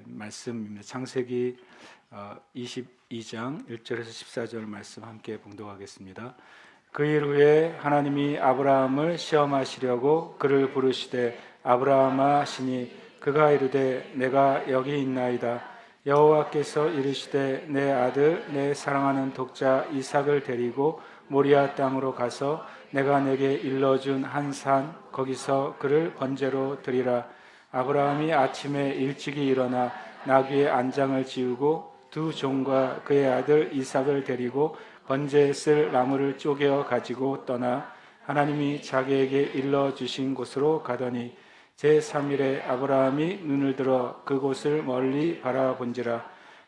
말씀입니다. 창세기 22장 1절에서 14절 말씀 함께 봉독하겠습니다. 그 일 후에 하나님이 아브라함을 시험하시려고 그를 부르시되 아브라함아 하시니 그가 이르되 내가 여기 있나이다. 여호와께서 이르시되 내 아들 내 사랑하는 독자 이삭을 데리고 모리아 땅으로 가서 내가 내게 일러준 한 산 거기서 그를 번제로 드리라. 아브라함이 아침에 일찍이 일어나 나귀의 안장을 지우고 두 종과 그의 아들 이삭을 데리고 번제에 쓸 나무를 쪼개어 가지고 떠나 하나님이 자기에게 일러주신 곳으로 가더니 제3일에 아브라함이 눈을 들어 그곳을 멀리 바라본지라.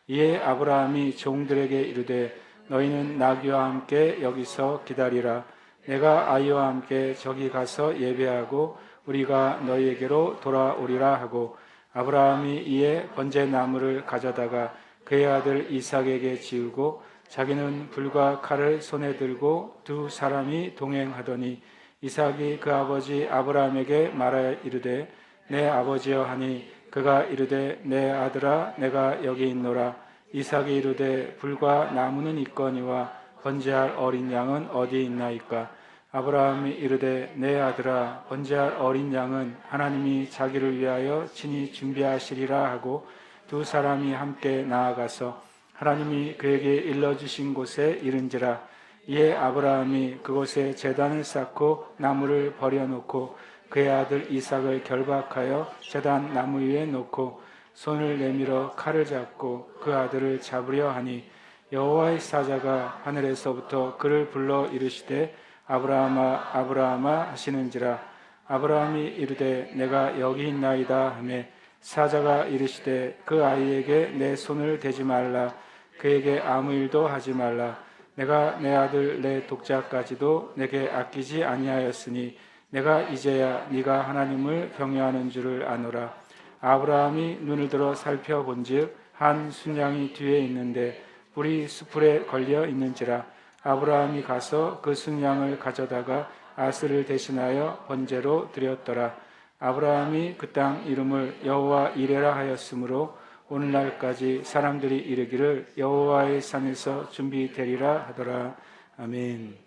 이에 아브라함이 종들에게 이르되 너희는 나귀와 함께 여기서 기다리라. 내가 아이와 함께 저기 가서 예배하고 우리가 너희에게로 돌아오리라 하고 아브라함이 이에 번제 나무를 가져다가 그의 아들 이삭에게 지우고 자기는 불과 칼을 손에 들고 두 사람이 동행하더니 이삭이 그 아버지 아브라함에게 말하여 이르되 내 아버지여 하니 그가 이르되 내 아들아 내가 여기 있노라. 이삭이 이르되 불과 나무는 있거니와 번제할 어린 양은 어디 있나이까. 아브라함이 이르되 내 아들아 번제할 어린 양은 하나님이 자기를 위하여 친히 준비하시리라 하고 두 사람이 함께 나아가서 하나님이 그에게 일러주신 곳에 이른지라. 이에 아브라함이 그곳에 제단을 쌓고 나무를 버려놓고 그의 아들 이삭을 결박하여 제단 나무 위에 놓고 손을 내밀어 칼을 잡고 그 아들을 잡으려 하니 여호와의 사자가 하늘에서부터 그를 불러 이르시되 아브라함아 아브라함아 하시는지라. 아브라함이 이르되 내가 여기 있나이다 하매 사자가 이르시되 그 아이에게 내 손을 대지 말라. 그에게 아무 일도 하지 말라. 내가 내 아들 내 독자까지도 내게 아끼지 아니하였으니 내가 이제야 네가 하나님을 경외하는 줄을 아노라. 아브라함이 눈을 들어 살펴본즉 한 순양이 뒤에 있는데 뿔이 수풀에 걸려 있는지라. 아브라함이 가서 그 순양을 가져다가 아스를 대신하여 번제로 드렸더라. 아브라함이 그 땅 이름을 여호와 이레라 하였으므로 오늘날까지 사람들이 이르기를 여호와의 산에서 준비되리라 하더라. 아멘.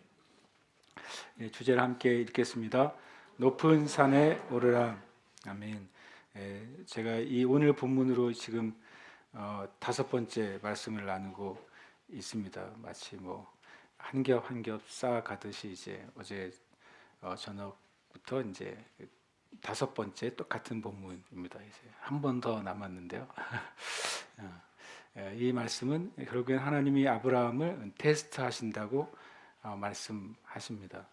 주제를 함께 읽겠습니다. 높은 산에 오르라. 아멘. 제가 이 오늘 본문으로 지금 5번째 말씀을 나누고 있습니다. 마치 뭐 한 겹 한 겹 쌓아가듯이 이제 어제 저녁부터 이제 5번째 똑같은 본문입니다. 이제 한 번 더 남았는데요. 이 말씀은 결국엔 하나님이 아브라함을 테스트하신다고 말씀하십니다.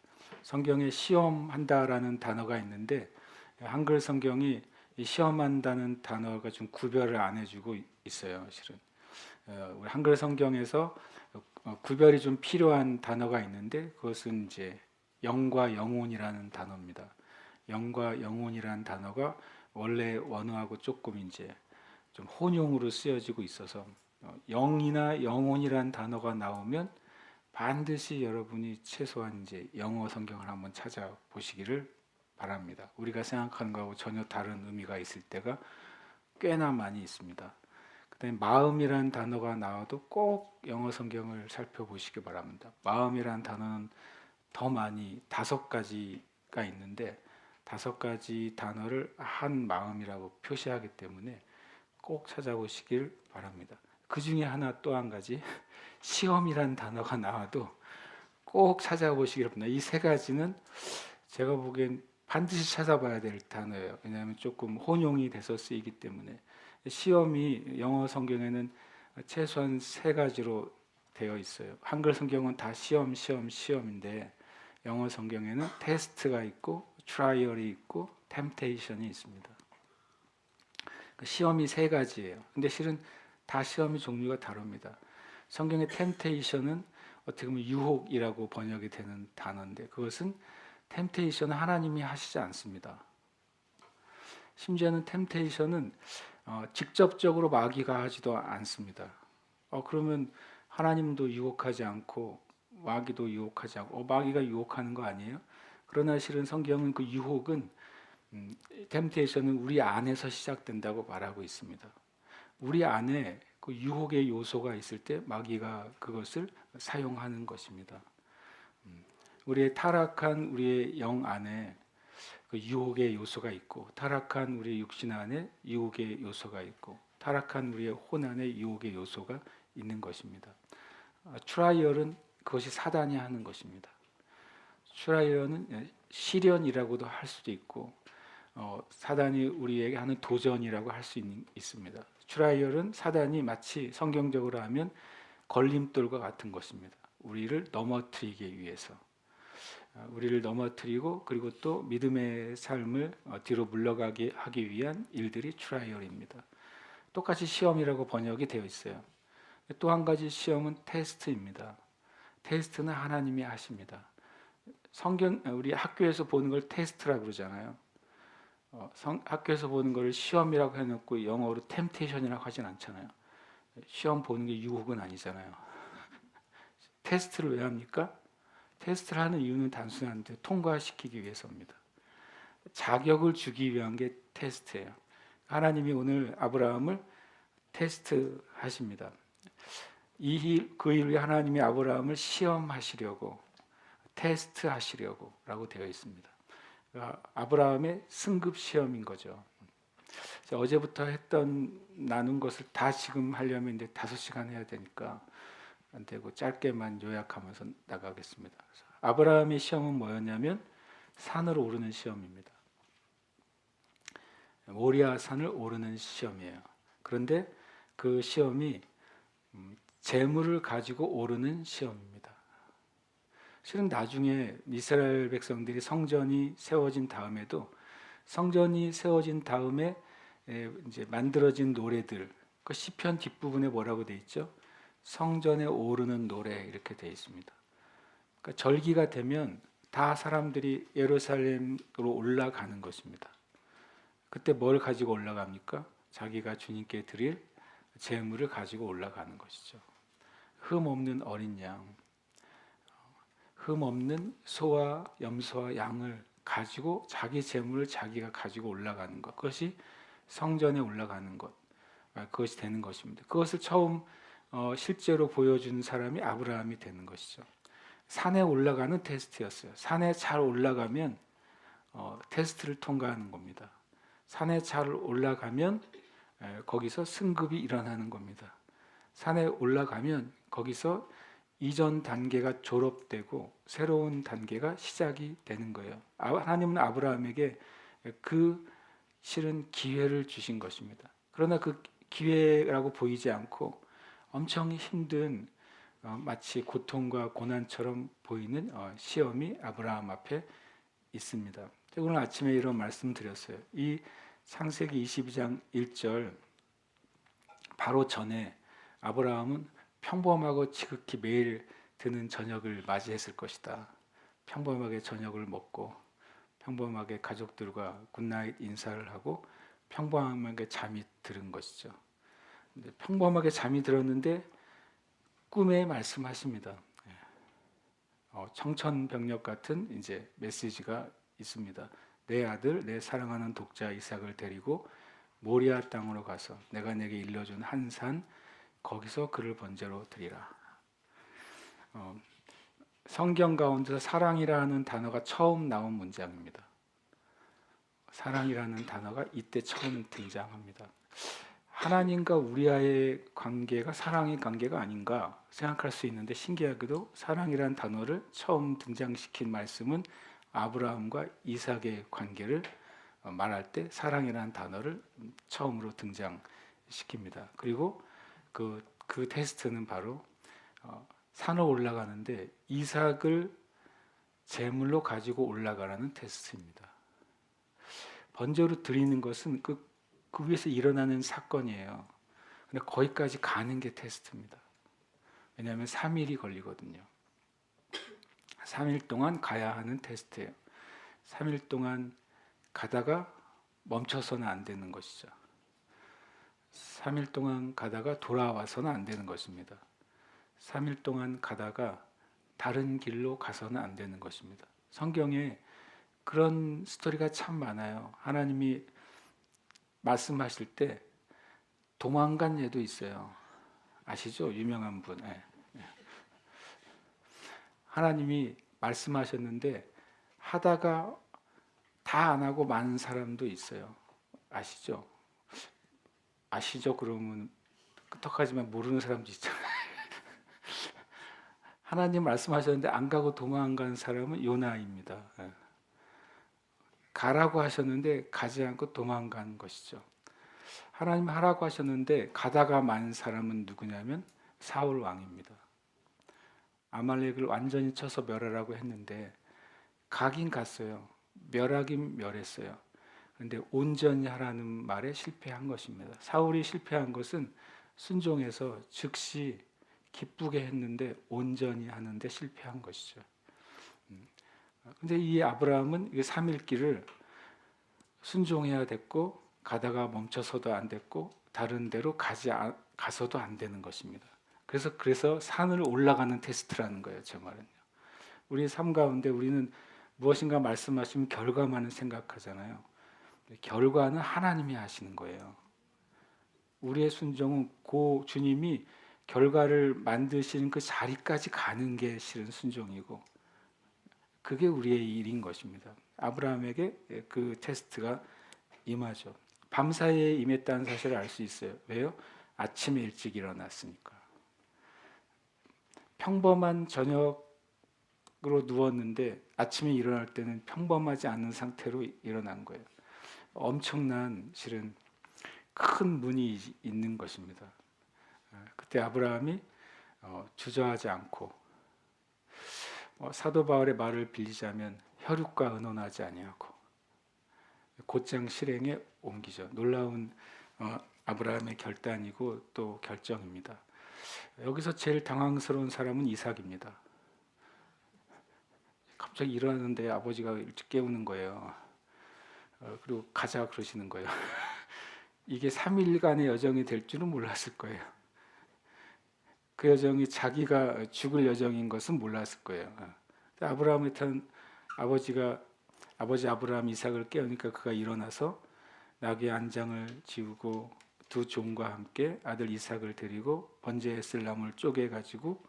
성경에 시험한다라는 단어가 있는데 한글 성경이 이 시험한다는 단어가 좀 구별을 안 해주고 있어요. 실은 우리 한글 성경에서 구별이 좀 필요한 단어가 있는데 그것은 이제 영과 영혼이라는 단어입니다. 영과 영혼이라는 단어가 원래 원어하고 조금 이제 좀 혼용으로 쓰여지고 있어서 영이나 영혼이라는 단어가 나오면 반드시 여러분이 최소한 이제 영어 성경을 한번 찾아보시기를 바랍니다. 우리가 생각하는 거하고 전혀 다른 의미가 있을 때가 꽤나 많이 있습니다. 그다음에 마음이라는 단어가 나와도 꼭 영어 성경을 살펴보시기 바랍니다. 마음이라는 단어는 더 많이 5가지가 있는데 5가지 단어를 한 마음이라고 표시하기 때문에 꼭 찾아보시길 바랍니다. 그 중에 하나 또 한 가지 시험이라는 단어가 나와도 꼭 찾아보시길 바랍니다. 이 3가지는 제가 보기엔 반드시 찾아봐야 될 단어예요. 왜냐하면 조금 혼용이 돼서 쓰이기 때문에. 시험이 영어 성경에는 최소한 3가지로 되어 있어요. 한글 성경은 다 시험인데 영어 성경에는 테스트가 있고 트라이얼이 있고 템테이션이 있습니다. 시험이 3가지예요. 근데 실은 다 시험의 종류가 다릅니다. 성경의 템테이션은 어떻게 보면 유혹이라고 번역이 되는 단어인데 그것은 템테이션은 하나님이 하시지 않습니다. 심지어는 템테이션은 직접적으로 마귀가 하지도 않습니다. 그러면 하나님도 유혹하지 않고 마귀도 유혹하지 않고 마귀가 유혹하는 거 아니에요? 그러나 실은 성경은 그 유혹은 템테이션은 우리 안에서 시작된다고 말하고 있습니다. 우리 안에 그 유혹의 요소가 있을 때 마귀가 그것을 사용하는 것입니다. 우리의 타락한 우리의 영 안에 그 유혹의 요소가 있고, 타락한 우리 육신 안에 유혹의 요소가 있고, 타락한 우리의 혼 안에 유혹의 요소가 있는 것입니다. 트라이얼은 그것이 사단이 하는 것입니다. 트라이얼은 시련이라고도 할 수도 있고, 사단이 우리에게 하는 도전이라고 할 수 있습니다. 트라이얼은 사단이 마치 성경적으로 하면 걸림돌과 같은 것입니다. 우리를 넘어뜨리기 위해서, 우리를 넘어뜨리고 그리고 또 믿음의 삶을 뒤로 물러가게 하기 위한 일들이 트라이얼입니다. 똑같이 시험이라고 번역이 되어 있어요. 또 한 가지 시험은 테스트입니다. 테스트는 하나님이 하십니다. 성경 우리 학교에서 보는 걸 테스트라고 그러잖아요. 학교에서 보는 걸 시험이라고 해놓고 영어로 템테이션이라고 하진 않잖아요. 시험 보는 게 유혹은 아니잖아요. 테스트를 왜 합니까? 테스트를 하는 이유는 단순한데 통과시키기 위해서입니다. 자격을 주기 위한 게 테스트예요. 하나님이 오늘 아브라함을 테스트하십니다. 그 일에 하나님이 아브라함을 시험하시려고, 테스트하시려고 라고 되어 있습니다. 아브라함의 승급 시험인 거죠. 어제부터 나눈 것을 다 지금 하려면 이제 5시간 해야 되니까 안 되고 짧게만 요약하면서 나가겠습니다. 아브라함의 시험은 뭐였냐면 산을 오르는 시험입니다. 모리아 산을 오르는 시험이에요. 그런데 그 시험이 재물을 가지고 오르는 시험입니다. 실은 나중에 이스라엘 백성들이 성전이 세워진 다음에도, 성전이 세워진 다음에 이제 만들어진 노래들, 그 시편 뒷부분에 뭐라고 돼 있죠? 성전에 오르는 노래 이렇게 돼 있습니다. 그러니까 절기가 되면 다 사람들이 예루살렘으로 올라가는 것입니다. 그때 뭘 가지고 올라갑니까? 자기가 주님께 드릴 제물을 가지고 올라가는 것이죠. 흠 없는 어린 양, 흠 없는 소와 염소와 양을 가지고 자기 제물을 자기가 가지고 올라가는 것, 그것이 성전에 올라가는 것, 그것이 되는 것입니다. 그것을 처음 실제로 보여준 사람이 아브라함이 되는 것이죠. 산에 올라가는 테스트였어요. 산에 잘 올라가면 테스트를 통과하는 겁니다. 산에 잘 올라가면 거기서 승급이 일어나는 겁니다. 산에 올라가면 거기서 이전 단계가 졸업되고 새로운 단계가 시작이 되는 거예요. 하나님은 아브라함에게 그 실은 기회를 주신 것입니다. 그러나 그 기회라고 보이지 않고 엄청 힘든 마치 고통과 고난처럼 보이는 시험이 아브라함 앞에 있습니다. 오늘 아침에 이런 말씀 드렸어요. 이 창세기 22장 1절 바로 전에 아브라함은 평범하고 지극히 매일 드는 저녁을 맞이했을 것이다. 평범하게 저녁을 먹고 평범하게 가족들과 굿나잇 인사를 하고 평범하게 잠이 들은 것이죠. 근데 평범하게 잠이 들었는데 꿈에 말씀하십니다. 청천벽력 같은 이제 메시지가 있습니다. 내 아들, 내 사랑하는 독자 이삭을 데리고 모리아 땅으로 가서 내가 내게 일러준 한 산 거기서 그를 번제로 드리라. 성경 가운데서 사랑이라는 단어가 처음 나온 문장입니다. 사랑이라는 단어가 이때 처음 등장합니다. 하나님과 우리와의 관계가 사랑의 관계가 아닌가 생각할 수 있는데 신기하게도 사랑이라는 단어를 처음 등장시킨 말씀은 아브라함과 이삭의 관계를 말할 때 사랑이라는 단어를 처음으로 등장시킵니다. 그리고 그 테스트는 바로 산을 올라가는데 이삭을 제물로 가지고 올라가라는 테스트입니다. 번제로 드리는 것은 그 위에서 일어나는 사건이에요. 근데 거기까지 가는 게 테스트입니다. 왜냐하면 3일이 걸리거든요. 3일 동안 가야 하는 테스트예요. 3일 동안 가다가 멈춰서는 안 되는 것이죠. 3일 동안 가다가 돌아와서는 안 되는 것입니다. 3일 동안 가다가 다른 길로 가서는 안 되는 것입니다. 성경에 그런 스토리가 참 많아요. 하나님이 말씀하실 때 도망간 예도 있어요. 아시죠? 유명한 분. 예. 하나님이 말씀하셨는데 하다가 다 안 하고 많은 사람도 있어요. 아시죠? 아시죠? 그러면 끄떡하지만 모르는 사람도 있잖아요. 하나님 말씀하셨는데 안 가고 도망간 사람은 요나입니다. 예. 가라고 하셨는데 가지 않고 도망간 것이죠. 하나님 하라고 하셨는데 가다가 만 사람은 누구냐면 사울 왕입니다. 아말렉을 완전히 쳐서 멸하라고 했는데 가긴 갔어요. 멸하긴 멸했어요. 그런데 온전히 하라는 말에 실패한 것입니다. 사울이 실패한 것은 순종해서 즉시 기쁘게 했는데 온전히 하는데 실패한 것이죠. 근데 이 아브라함은 이 3일 길을 순종해야 됐고 가다가 멈춰서도 안 됐고 다른 데로 가서도 안 되는 것입니다. 그래서 산을 올라가는 테스트라는 거예요, 제 말은요. 우리 삶 가운데 우리는 무엇인가 말씀하시면 결과만을 생각하잖아요. 결과는 하나님이 하시는 거예요. 우리의 순종은 고 주님이 결과를 만드시는 그 자리까지 가는 게 실은 순종이고 그게 우리의 일인 것입니다. 아브라함에게 그 테스트가 임하죠. 밤사이에 임했다는 사실을 알 수 있어요. 왜요? 아침에 일찍 일어났으니까. 평범한 저녁으로 누웠는데 아침에 일어날 때는 평범하지 않은 상태로 일어난 거예요. 엄청난 실은 큰 문이 있는 것입니다. 그때 아브라함이 주저하지 않고 사도 바울의 말을 빌리자면 혈육과 의논하지 아니하고 곧장 실행에 옮기죠. 놀라운 아브라함의 결단이고 또 결정입니다. 여기서 제일 당황스러운 사람은 이삭입니다. 갑자기 일어나는데 아버지가 일찍 깨우는 거예요. 그리고 가자 그러시는 거예요. 이게 3일간의 여정이 될 줄은 몰랐을 거예요. 그 여정이 자기가 죽을 여정인 것은 몰랐을 거예요. 아브라함한테는 아버지 아브라함 이삭을 깨우니까 그가 일어나서 나귀 안장을 지우고 두 종과 함께 아들 이삭을 데리고 번제에 쓸 나무를 쪼개 가지고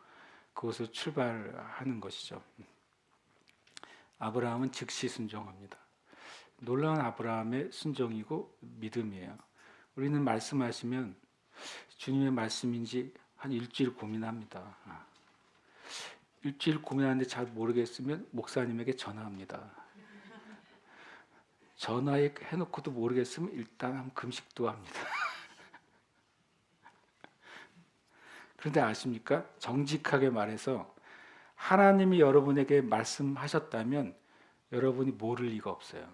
그곳으로 출발하는 것이죠. 아브라함은 즉시 순종합니다. 놀라운 아브라함의 순종이고 믿음이에요. 우리는 말씀하시면 주님의 말씀인지 한 일주일 고민합니다. 일주일 고민하는데 잘 모르겠으면 목사님에게 전화합니다. 전화해놓고도 모르겠으면 일단 한 금식도 합니다. 그런데 아십니까? 정직하게 말해서 하나님이 여러분에게 말씀하셨다면 여러분이 모를 리가 없어요.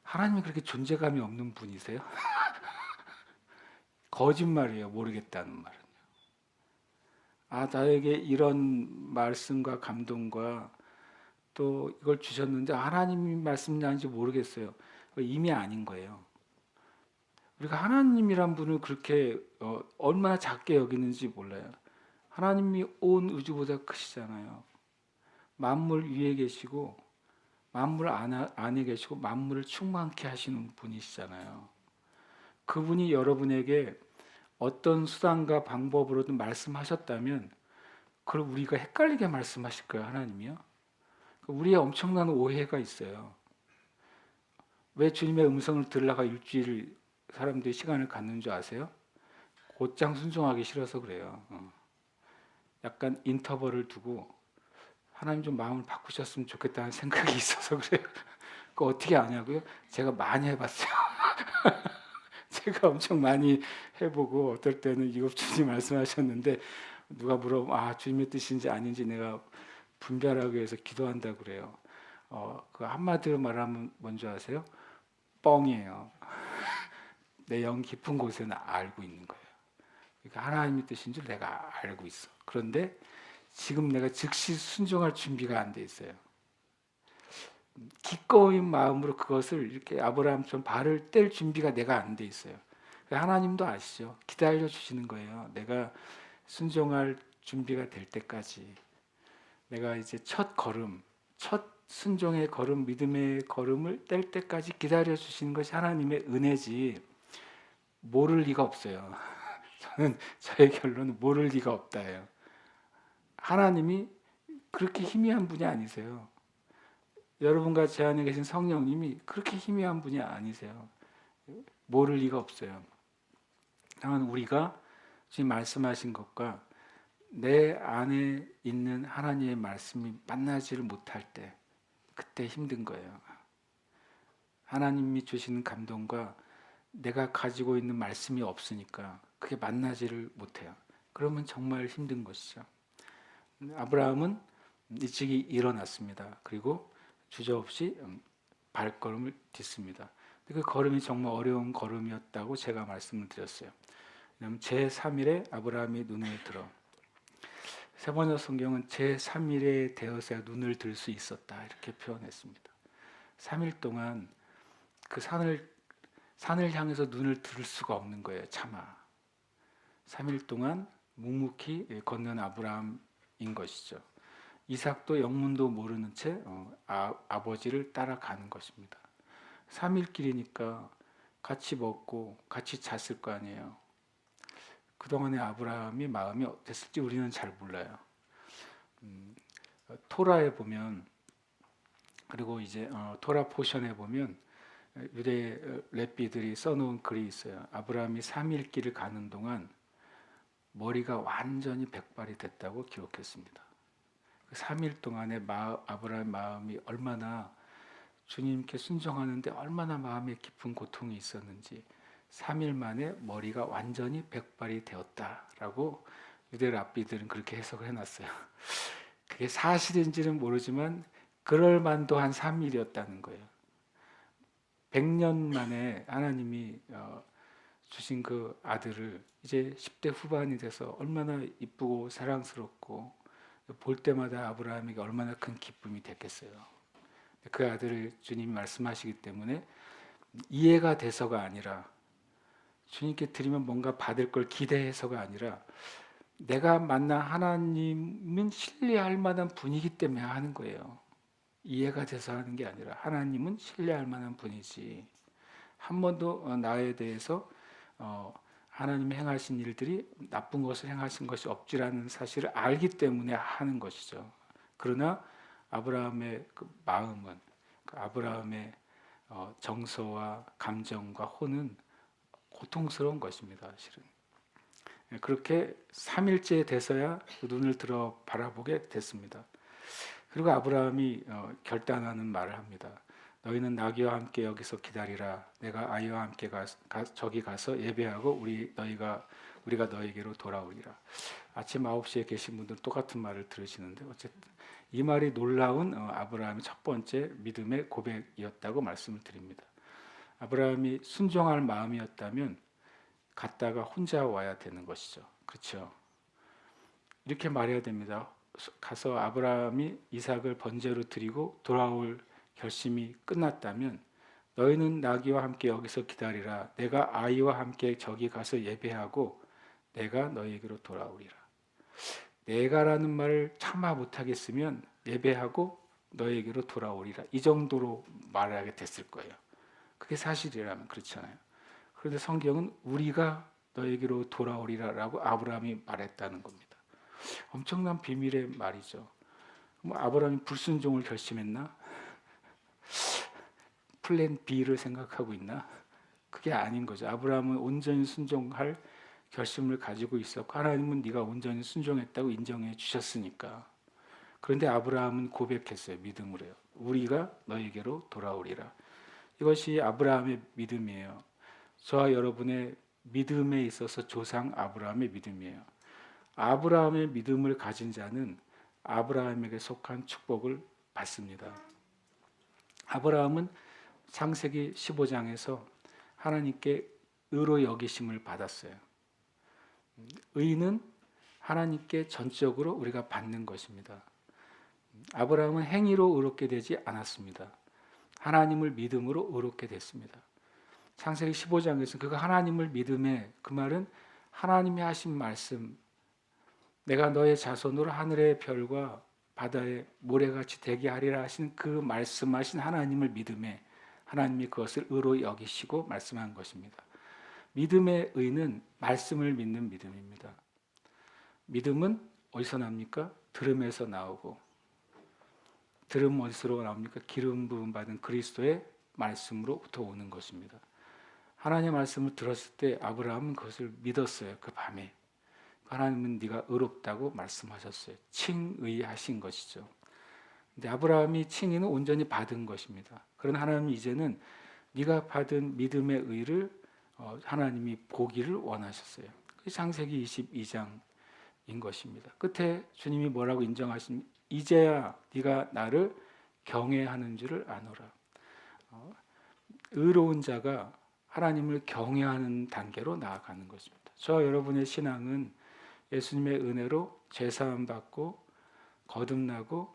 하나님이 그렇게 존재감이 없는 분이세요? 거짓말이에요. 모르겠다는 말은요. 나에게 이런 말씀과 감동과 또 이걸 주셨는데 하나님이 말씀이 아닌지 모르겠어요. 이미 아닌 거예요. 우리가 하나님이란 분을 그렇게 얼마나 작게 여기는지 몰라요. 하나님이 온 우주보다 크시잖아요. 만물 위에 계시고 만물 안에 계시고 만물을 충만케 하시는 분이시잖아요. 그분이 여러분에게 어떤 수단과 방법으로든 말씀하셨다면 그걸 우리가 헷갈리게 말씀하실 거예요. 하나님이요. 우리의 엄청난 오해가 있어요. 왜 주님의 음성을 들으려고 일주일 사람들이 시간을 갖는 줄 아세요? 곧장 순종하기 싫어서 그래요. 약간 인터벌을 두고 하나님 좀 마음을 바꾸셨으면 좋겠다는 생각이 있어서 그래요. 그거 어떻게 아냐고요? 제가 많이 해봤어요. 제가 엄청 많이 해보고 어떨 때는 이거 주님 말씀하셨는데 누가 물어보면 주님의 뜻인지 아닌지 내가 분별하기 위해서 기도한다고 그래요. 그 한마디로 말하면 뭔지 아세요? 뻥이에요. 내 영 깊은 곳에는 알고 있는 거예요. 그러니까 하나님의 뜻인 줄 내가 알고 있어. 그런데 지금 내가 즉시 순종할 준비가 안 돼 있어요. 기꺼운 마음으로 그것을 이렇게 아브라함처럼 발을 뗄 준비가 내가 안 돼 있어요. 하나님도 아시죠? 기다려 주시는 거예요. 내가 순종할 준비가 될 때까지 내가 이제 첫 순종의 걸음, 믿음의 걸음을 뗄 때까지 기다려 주시는 것이 하나님의 은혜지 모를 리가 없어요. 저의 결론은 모를 리가 없다예요. 하나님이 그렇게 희미한 분이 아니세요. 여러분과 제 안에 계신 성령님이 그렇게 희미한 분이 아니세요. 모를 리가 없어요. 다만 우리가 지금 말씀하신 것과 내 안에 있는 하나님의 말씀이 만나지를 못할 때, 그때 힘든 거예요. 하나님이 주시는 감동과 내가 가지고 있는 말씀이 없으니까 그게 만나지를 못해요. 그러면 정말 힘든 것이죠. 아브라함은 일찍이 일어났습니다. 그리고 주저없이 발걸음을 딛습니다. 그 걸음이 정말 어려운 걸음이었다고 제가 말씀을 드렸어요. 왜냐하면 제3일에 아브라함이 눈을 들어, 세번역 성경은 제3일에 되어서야 눈을 들 수 있었다 이렇게 표현했습니다. 3일 동안 그 산을 향해서 눈을 들 수가 없는 거예요. 차마 3일 동안 묵묵히 걷는 아브라함인 것이죠. 이삭도 영문도 모르는 채 아버지를 따라가는 것입니다. 3일 길이니까 같이 먹고 같이 잤을 거 아니에요. 그동안의 아브라함이 마음이 어땠을지 우리는 잘 몰라요. 토라에 보면, 그리고 이제 토라 포션에 보면 유대 랩비들이 써놓은 글이 있어요. 아브라함이 3일 길을 가는 동안 머리가 완전히 백발이 됐다고 기록했습니다. 그 3일 동안의 아브라함의 마음이 얼마나 주님께 순종하는데 얼마나 마음에 깊은 고통이 있었는지, 3일 만에 머리가 완전히 백발이 되었다라고 유대 랍비들은 그렇게 해석을 해놨어요. 그게 사실인지는 모르지만 그럴 만도 한 3일이었다는 거예요. 100년 만에 하나님이 주신 그 아들을 이제 10대 후반이 돼서 얼마나 이쁘고 사랑스럽고 볼 때마다 아브라함에게 얼마나 큰 기쁨이 됐겠어요. 그 아들을 주님이 말씀하시기 때문에 이해가 돼서가 아니라, 주님께 드리면 뭔가 받을 걸 기대해서가 아니라, 내가 만난 하나님은 신뢰할 만한 분이기 때문에 하는 거예요. 이해가 돼서 하는 게 아니라 하나님은 신뢰할 만한 분이지, 한 번도 나에 대해서 하나님이 행하신 일들이 나쁜 것을 행하신 것이 없지라는 사실을 알기 때문에 하는 것이죠. 그러나 아브라함의 그 마음은, 그 아브라함의 정서와 감정과 혼은 고통스러운 것입니다. 실은 그렇게 3일째 돼서야 눈을 들어 바라보게 됐습니다. 그리고 아브라함이 결단하는 말을 합니다. 너희는 나귀와 함께 여기서 기다리라. 내가 아이와 함께 저기 가서 예배하고 우리가 너에게로 돌아오리라. 아침 9시에 계신 분들 똑같은 말을 들으시는데, 어쨌든 이 말이 놀라운 아브라함의 첫 번째 믿음의 고백이었다고 말씀을 드립니다. 아브라함이 순종할 마음이었다면 갔다가 혼자 와야 되는 것이죠. 그렇죠? 이렇게 말해야 됩니다. 가서 아브라함이 이삭을 번제로 드리고 돌아올 결심이 끝났다면, 너희는 나귀와 함께 여기서 기다리라. 내가 아이와 함께 저기 가서 예배하고 내가 너희에게로 돌아오리라. 내가라는 말을 참아 못하겠으면 예배하고 너희에게로 돌아오리라, 이 정도로 말하게 됐을 거예요. 그게 사실이라면 그렇잖아요. 그런데 성경은 우리가 너에게로 돌아오리라라고 아브라함이 말했다는 겁니다. 엄청난 비밀의 말이죠. 아브라함이 불순종을 결심했나? 플랜 B를 생각하고 있나? 그게 아닌 거죠. 아브라함은 온전히 순종할 결심을 가지고 있었고, 하나님은 네가 온전히 순종했다고 인정해 주셨으니까. 그런데 아브라함은 고백했어요. 믿음으로요. 우리가 너에게로 돌아오리라. 이것이 아브라함의 믿음이에요. 저와 여러분의 믿음에 있어서 조상 아브라함의 믿음이에요. 아브라함의 믿음을 가진 자는 아브라함에게 속한 축복을 받습니다. 아브라함은 창세기 15장에서 하나님께 의로 여기심을 받았어요. 의는 하나님께 전적으로 우리가 받는 것입니다. 아브라함은 행위로 의롭게 되지 않았습니다. 하나님을 믿음으로 의롭게 됐습니다. 창세기 15장에서 그가 하나님을 믿음에, 그 말은 하나님이 하신 말씀, 내가 너의 자손으로 하늘의 별과 바다의 모래같이 되게 하리라 하신 그 말씀하신 하나님을 믿음에 하나님이 그것을 의로 여기시고 말씀한 것입니다. 믿음의 의는 말씀을 믿는 믿음입니다. 믿음은 어디서 납니까? 들음에서 나오고, 들음 어디서 나옵니까? 기름 부음 받은 그리스도의 말씀으로부터 오는 것입니다. 하나님의 말씀을 들었을 때 아브라함은 그것을 믿었어요. 그 밤에 하나님은 네가 의롭다고 말씀하셨어요. 칭의하신 것이죠. 근데 아브라함이 칭의는 온전히 받은 것입니다. 그러나 하나님은 이제는 네가 받은 믿음의 의를 하나님이 보기를 원하셨어요. 그 창세기 22장인 것입니다. 끝에 주님이 뭐라고 인정하신? 이제야 네가 나를 경외하는 줄을 아노라. 의로운 자가 하나님을 경외하는 단계로 나아가는 것입니다. 저와 여러분의 신앙은 예수님의 은혜로 죄사함 받고 거듭나고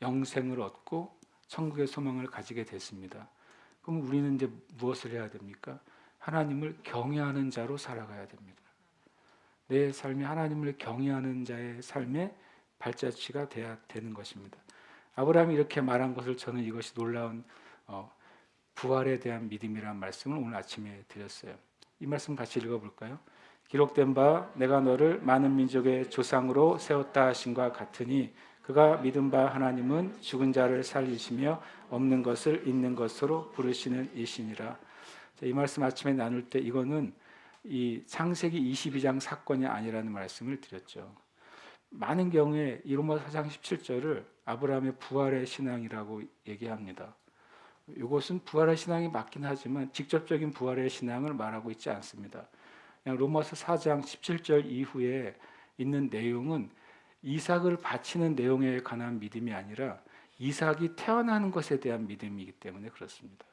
영생을 얻고 천국의 소망을 가지게 됐습니다. 그럼 우리는 이제 무엇을 해야 됩니까? 하나님을 경외하는 자로 살아가야 됩니다. 내 삶이 하나님을 경외하는 자의 삶의 발자취가 돼야 되는 것입니다. 아브라함이 이렇게 말한 것을 저는 이것이 놀라운 부활에 대한 믿음이라는 말씀을 오늘 아침에 드렸어요. 이 말씀 같이 읽어볼까요? 기록된 바 내가 너를 많은 민족의 조상으로 세웠다 하신과 같으니 그가 믿은 바 하나님은 죽은 자를 살리시며 없는 것을 있는 것으로 부르시는 이시니라. 이 말씀 아침에 나눌 때 이거는 이 창세기 22장 사건이 아니라는 말씀을 드렸죠. 많은 경우에 이 로마서 4장 17절을 아브라함의 부활의 신앙이라고 얘기합니다. 이것은 부활의 신앙이 맞긴 하지만 직접적인 부활의 신앙을 말하고 있지 않습니다. 그냥 로마서 4장 17절 이후에 있는 내용은 이삭을 바치는 내용에 관한 믿음이 아니라 이삭이 태어나는 것에 대한 믿음이기 때문에 그렇습니다.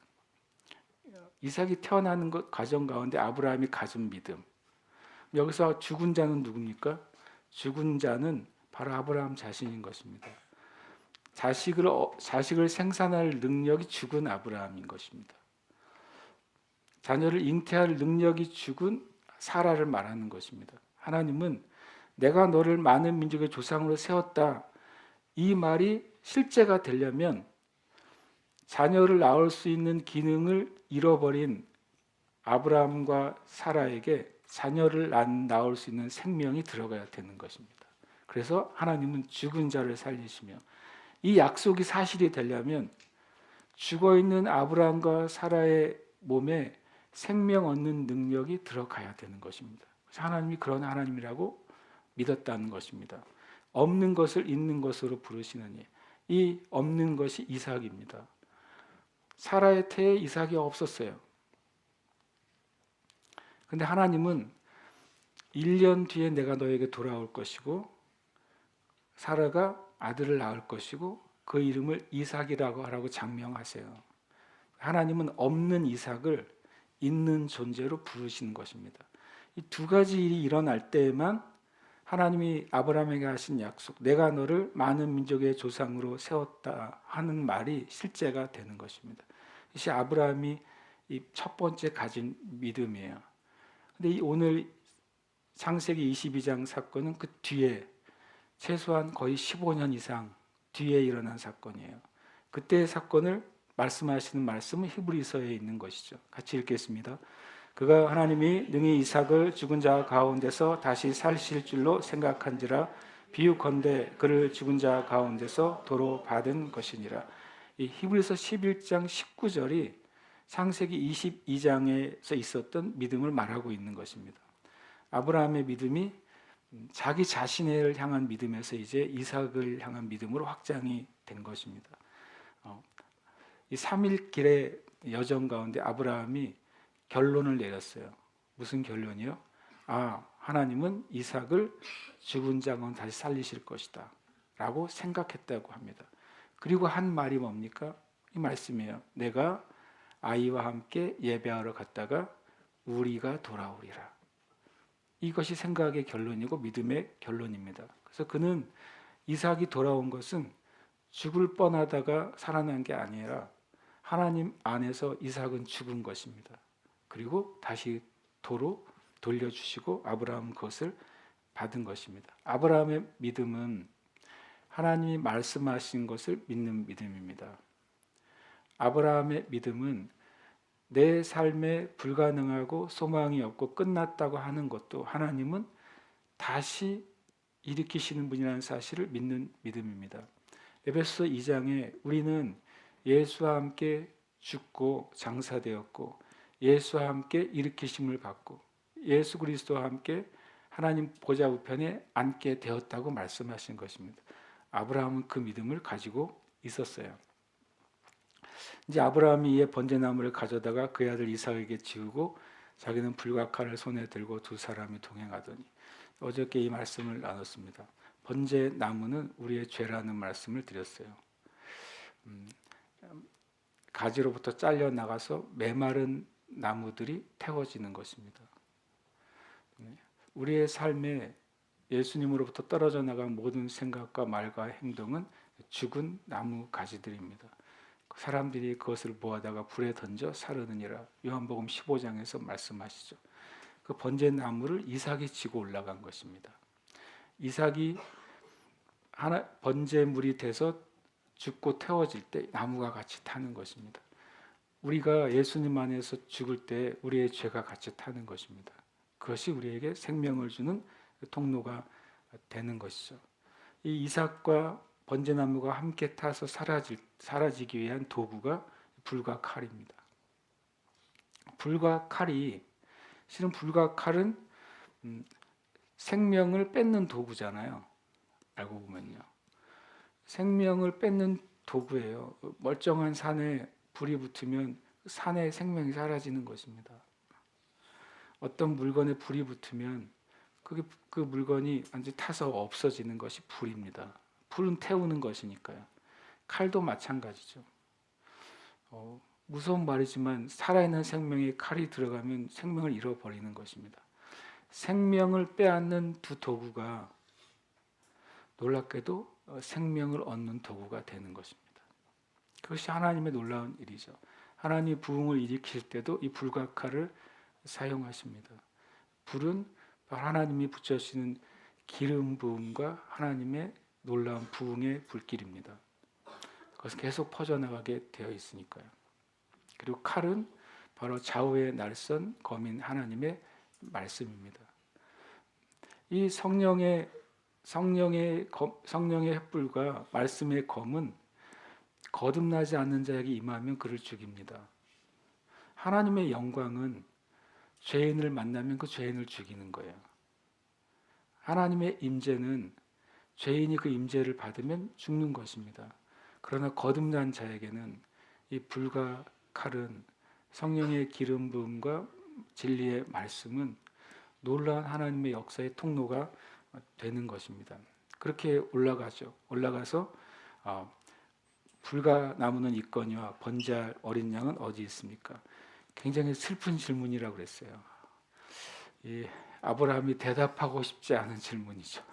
이삭이 태어나는 것 과정 가운데 아브라함이 가진 믿음. 여기서 죽은 자는 누굽니까? 죽은 자는 바로 아브라함 자신인 것입니다. 자식을 생산할 능력이 죽은 아브라함인 것입니다. 자녀를 잉태할 능력이 죽은 사라를 말하는 것입니다. 하나님은 내가 너를 많은 민족의 조상으로 세웠다. 이 말이 실제가 되려면 자녀를 낳을 수 있는 기능을 잃어버린 아브라함과 사라에게 자녀를 낳을 수 있는 생명이 들어가야 되는 것입니다. 그래서 하나님은 죽은 자를 살리시며 이 약속이 사실이 되려면 죽어있는 아브라함과 사라의 몸에 생명 얻는 능력이 들어가야 되는 것입니다. 그래서 하나님이 그런 하나님이라고 믿었다는 것입니다. 없는 것을 있는 것으로 부르시느니 이 없는 것이 이삭입니다. 사라의 태에 이삭이 없었어요. 근데 하나님은 1년 뒤에 내가 너에게 돌아올 것이고 사라가 아들을 낳을 것이고 그 이름을 이삭이라고 하라고 장명하세요. 하나님은 없는 이삭을 있는 존재로 부르시는 것입니다. 이 두 가지 일이 일어날 때에만 하나님이 아브라함에게 하신 약속, 내가 너를 많은 민족의 조상으로 세웠다 하는 말이 실제가 되는 것입니다. 이것이 아브라함이 이 첫 번째 가진 믿음이에요. 근데 오늘 창세기 22장 사건은 그 뒤에 최소한 거의 15년 이상 뒤에 일어난 사건이에요. 그때의 사건을 말씀하시는 말씀은 히브리서에 있는 것이죠. 같이 읽겠습니다. 그가 하나님이 능히 이삭을 죽은 자 가운데서 다시 살실 줄로 생각한지라 비유컨대 그를 죽은 자 가운데서 도로 받은 것이니라. 이 히브리서 11장 19절이 창세기 22장에서 있었던 믿음을 말하고 있는 것입니다. 아브라함의 믿음이 자기 자신을 향한 믿음에서 이제 이삭을 향한 믿음으로 확장이 된 것입니다. 이 3일 길의 여정 가운데 아브라함이 결론을 내렸어요. 무슨 결론이요? 하나님은 이삭을 죽은 자 가운데 다시 살리실 것이다 라고 생각했다고 합니다. 그리고 한 말이 뭡니까? 이 말씀이에요. 내가 아이와 함께 예배하러 갔다가 우리가 돌아오리라. 이것이 생각의 결론이고 믿음의 결론입니다. 그래서 그는 이삭이 돌아온 것은 죽을 뻔하다가 살아난 게 아니라 하나님 안에서 이삭은 죽은 것입니다. 그리고 다시 도로 돌려주시고 아브라함은 그것을 받은 것입니다. 아브라함의 믿음은 하나님이 말씀하신 것을 믿는 믿음입니다. 아브라함의 믿음은 내 삶에 불가능하고 소망이 없고 끝났다고 하는 것도 하나님은 다시 일으키시는 분이라는 사실을 믿는 믿음입니다. 에베소서 2장에 우리는 예수와 함께 죽고 장사되었고 예수와 함께 일으키심을 받고 예수 그리스도와 함께 하나님 보좌 우편에 앉게 되었다고 말씀하신 것입니다. 아브라함은 그 믿음을 가지고 있었어요. 이제 아브라함이 이에 번제나무를 가져다가 그의 아들 이삭에게 지우고 자기는 불과 칼을 손에 들고 두 사람이 동행하더니, 어저께 이 말씀을 나눴습니다. 번제나무는 우리의 죄라는 말씀을 드렸어요. 가지로부터 잘려 나가서 메마른 나무들이 태워지는 것입니다. 우리의 삶에 예수님으로부터 떨어져 나간 모든 생각과 말과 행동은 죽은 나무 가지들입니다. 사람들이 그것을 모아다가 불에 던져 사르느니라, 요한복음 15장에서 말씀하시죠. 그 번제나무를 이삭이 지고 올라간 것입니다. 이삭이 번제물이 돼서 죽고 태워질 때 나무가 같이 타는 것입니다. 우리가 예수님 안에서 죽을 때 우리의 죄가 같이 타는 것입니다. 그것이 우리에게 생명을 주는 통로가 되는 것이죠. 이 이삭과 번제나무가 함께 타서 사라지기 위한 도구가 불과 칼입니다. 불과 칼이, 실은 불과 칼은 생명을 뺏는 도구잖아요. 알고 보면요. 생명을 뺏는 도구예요. 멀쩡한 산에 불이 붙으면 산의 생명이 사라지는 것입니다. 어떤 물건에 불이 붙으면 그 물건이 완전히 타서 없어지는 것이 불입니다. 불은 태우는 것이니까요. 칼도 마찬가지죠. 무서운 말이지만 살아있는 생명에 칼이 들어가면 생명을 잃어버리는 것입니다. 생명을 빼앗는 두 도구가 놀랍게도 생명을 얻는 도구가 되는 것입니다. 그것이 하나님의 놀라운 일이죠. 하나님이 부흥을 일으킬 때도 이 불과 칼을 사용하십니다. 불은 하나님이 붙여주시는 기름 부음과 하나님의 놀라운 부흥의 불길입니다. 그것은 계속 퍼져나가게 되어 있으니까요. 그리고 칼은 바로 좌우의 날선 검인 하나님의 말씀입니다. 이 성령의 횃불과 말씀의 검은 거듭나지 않는 자에게 임하면 그를 죽입니다. 하나님의 영광은 죄인을 만나면 그 죄인을 죽이는 거예요. 하나님의 임재는 죄인이 그 임재를 받으면 죽는 것입니다. 그러나 거듭난 자에게는 이 불과 칼은, 성령의 기름 부음과 진리의 말씀은 놀라운 하나님의 역사의 통로가 되는 것입니다. 그렇게 올라가서 불과 나무는 있거니와 번제할 어린 양은 어디 있습니까? 굉장히 슬픈 질문이라고 그랬어요. 이 아브라함이 대답하고 싶지 않은 질문이죠.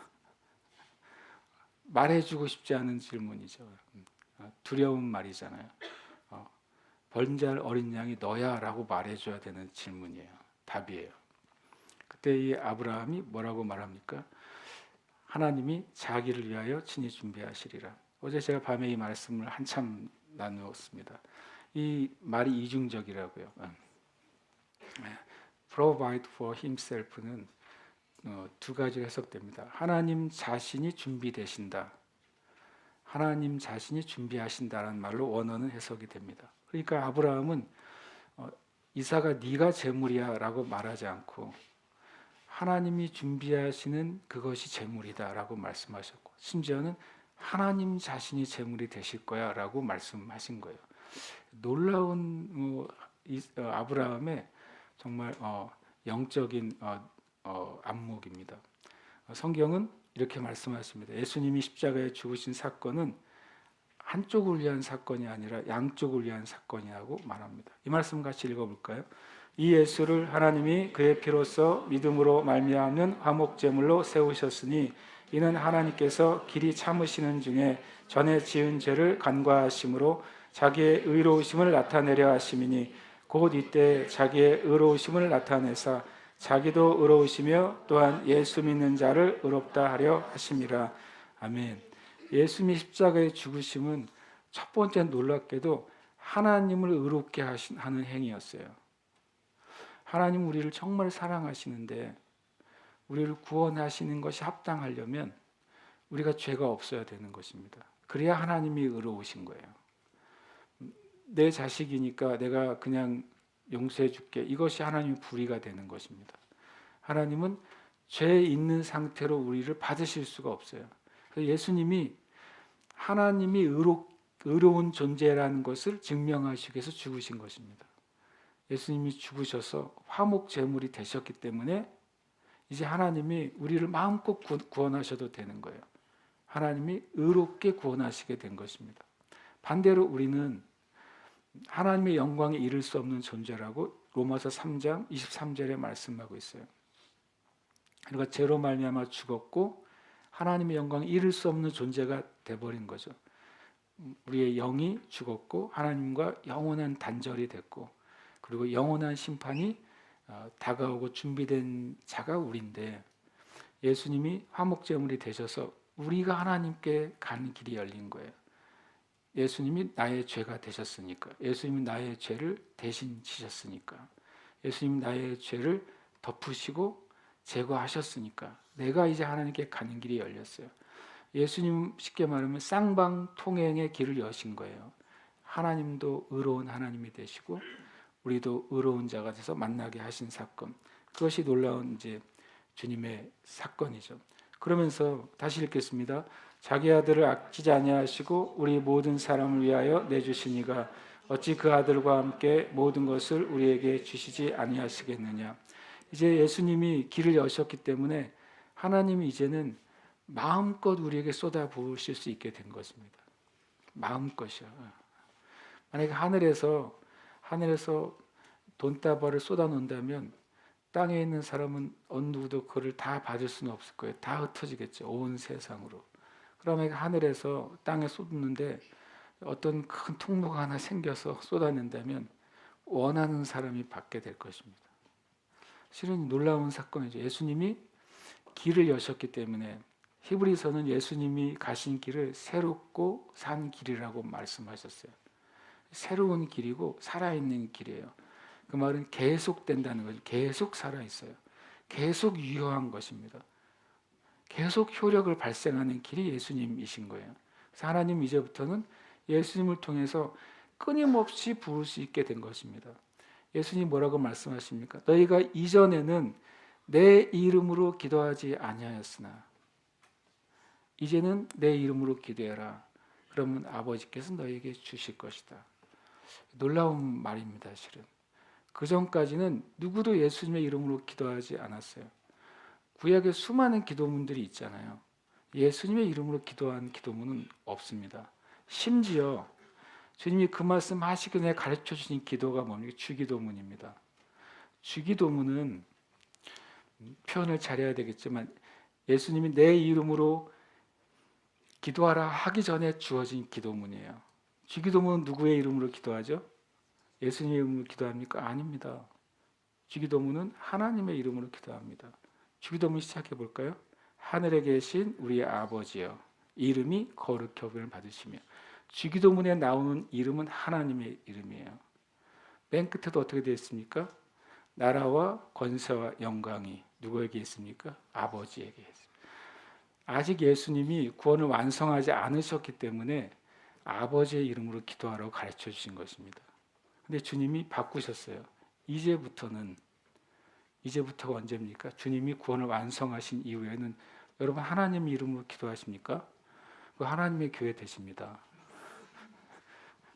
말해주고 싶지 않은 질문이죠. 두려운 말이잖아요. 번제할 어린 양이 너야라고 말해줘야 되는 질문이에요. 답이에요. 그때 이 아브라함이 뭐라고 말합니까? 하나님이 자기를 위하여 친히 준비하시리라. 어제 제가 밤에 이 말씀을 한참 나누었습니다. 이 말이 이중적이라고요. Provide for himself는 두 가지로 해석됩니다. 하나님 자신이 준비되신다. 하나님 자신이 준비하신다라는 말로 원어는 해석이 됩니다. 그러니까 아브라함은 이삭아 네가 제물이야라고 말하지 않고 하나님이 준비하시는 그것이 제물이다라고 말씀하셨고, 심지어는 하나님 자신이 제물이 되실 거야라고 말씀하신 거예요. 놀라운 아브라함의 정말 영적인 안목입니다. 성경은 이렇게 말씀하십니다. 예수님이 십자가에 죽으신 사건은 한쪽을 위한 사건이 아니라 양쪽을 위한 사건이라고 말합니다. 이 말씀 같이 읽어볼까요? 이 예수를 하나님이 그의 피로써 믿음으로 말미암는 화목제물로 세우셨으니 이는 하나님께서 길이 참으시는 중에 전에 지은 죄를 간과하심으로 자기의 의로우심을 나타내려 하심이니 곧 이때 자기의 의로우심을 나타내사 자기도 의로우시며 또한 예수 믿는 자를 의롭다 하려 하심이라. 아멘. 예수님이 십자가에 죽으심은 첫 번째 놀랍게도 하나님을 의롭게 하는 행위였어요. 하나님 우리를 정말 사랑하시는데 우리를 구원하시는 것이 합당하려면 우리가 죄가 없어야 되는 것입니다. 그래야 하나님이 의로우신 거예요. 내 자식이니까 내가 그냥 용서해 줄게. 이것이 하나님의 불의가 되는 것입니다. 하나님은 죄 있는 상태로 우리를 받으실 수가 없어요. 그래서 예수님이 하나님이 의로운 존재라는 것을 증명하시기 위해서 죽으신 것입니다. 예수님이 죽으셔서 화목 제물이 되셨기 때문에 이제 하나님이 우리를 마음껏 구원하셔도 되는 거예요. 하나님이 의롭게 구원하시게 된 것입니다. 반대로 우리는 하나님의 영광에 이를 수 없는 존재라고 로마서 3장 23절에 말씀하고 있어요. 그러니까 죄로 말미암아 죽었고 하나님의 영광에 이를 수 없는 존재가 돼버린 거죠. 우리의 영이 죽었고 하나님과 영원한 단절이 됐고 그리고 영원한 심판이 다가오고 준비된 자가 우리인데 예수님이 화목제물이 되셔서 우리가 하나님께 가는 길이 열린 거예요. 예수님이 나의 죄가 되셨으니까, 예수님이 나의 죄를 대신 지셨으니까, 예수님이 나의 죄를 덮으시고 제거하셨으니까 내가 이제 하나님께 가는 길이 열렸어요. 예수님 쉽게 말하면 쌍방통행의 길을 여신 거예요. 하나님도 의로운 하나님이 되시고 우리도 의로운 자가 돼서 만나게 하신 사건, 그것이 놀라운 이제 주님의 사건이죠. 그러면서 다시 읽겠습니다. 자기 아들을 아끼지 아니하시고 우리 모든 사람을 위하여 내주시니가 어찌 그 아들과 함께 모든 것을 우리에게 주시지 아니하시겠느냐. 이제 예수님이 길을 여셨기 때문에 하나님이 이제는 마음껏 우리에게 쏟아부으실 수 있게 된 것입니다. 마음껏이요. 만약에 하늘에서 돈다발을 쏟아놓는다면 땅에 있는 사람은 어느 누구도 그걸 다 받을 수는 없을 거예요. 다 흩어지겠죠. 온 세상으로. 그러면 하늘에서 땅에 쏟는데 어떤 큰 통로가 하나 생겨서 쏟아낸다면 원하는 사람이 받게 될 것입니다. 실은 놀라운 사건이죠. 예수님이 길을 여셨기 때문에 히브리서는 예수님이 가신 길을 새롭고 산 길이라고 말씀하셨어요. 새로운 길이고 살아있는 길이에요. 그 말은 계속된다는 거죠. 계속 살아있어요. 계속 유효한 것입니다. 계속 효력을 발생하는 길이 예수님이신 거예요. 그래서 하나님 이제부터는 예수님을 통해서 끊임없이 부을 수 있게 된 것입니다. 예수님 뭐라고 말씀하십니까? 너희가 이전에는 내 이름으로 기도하지 아니하였으나 이제는 내 이름으로 기도해라. 그러면 아버지께서 너희에게 주실 것이다. 놀라운 말입니다. 실은 그 전까지는 누구도 예수님의 이름으로 기도하지 않았어요. 구약에 수많은 기도문들이 있잖아요. 예수님의 이름으로 기도한 기도문은 없습니다. 심지어 주님이 그 말씀 하시기 전에 가르쳐 주신 기도가 뭡니까? 주기도문입니다. 주기도문은 표현을 잘해야 되겠지만 예수님이 내 이름으로 기도하라 하기 전에 주어진 기도문이에요. 주기도문은 누구의 이름으로 기도하죠? 예수님의 이름으로 기도합니까? 아닙니다. 주기도문은 하나님의 이름으로 기도합니다. 주기도문 시작해 볼까요? 하늘에 계신 우리 아버지여 이름이 거룩히 여김을 받으시며. 주기도문에 나오는 이름은 하나님의 이름이에요. 맨 끝에도 어떻게 되어 있습니까? 나라와 권세와 영광이 누구에게 있습니까? 아버지에게 있습니다. 아직 예수님이 구원을 완성하지 않으셨기 때문에 아버지의 이름으로 기도하라고 가르쳐 주신 것입니다. 근데 주님이 바꾸셨어요. 이제부터가 언제입니까? 주님이 구원을 완성하신 이후에는 여러분 하나님 이름으로 기도하십니까? 그 하나님의 교회 되십니다.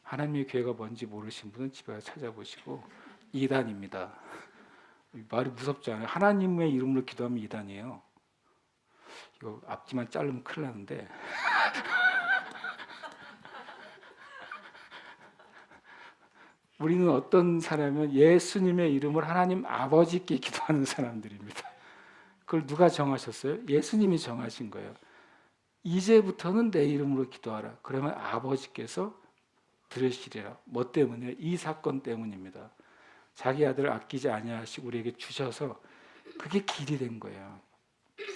하나님의 교회가 뭔지 모르신 분은 집에 가서 찾아보시고 이단입니다. 말이 무섭지 않아요? 하나님의 이름으로 기도하면 이단이에요. 이거 앞뒤만 자르면 큰일 나는데 우리는 어떤 사람이면 예수님의 이름을 하나님 아버지께 기도하는 사람들입니다. 그걸 누가 정하셨어요? 예수님이 정하신 거예요. 이제부터는 내 이름으로 기도하라. 그러면 아버지께서 들으시리라. 뭐 때문에? 이 사건 때문입니다. 자기 아들을 아끼지 아니하시고 우리에게 주셔서 그게 길이 된 거예요.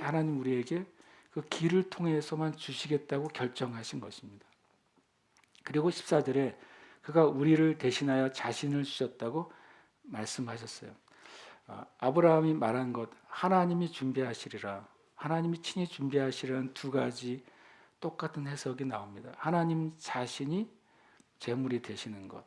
하나님 우리에게 그 길을 통해서만 주시겠다고 결정하신 것입니다. 그리고 14절에 그가 우리를 대신하여 자신을 주셨다고 말씀하셨어요. 아브라함이 말한 것, 하나님이 준비하시리라, 하나님이 친히 준비하시라는 두 가지 똑같은 해석이 나옵니다. 하나님 자신이 제물이 되시는 것,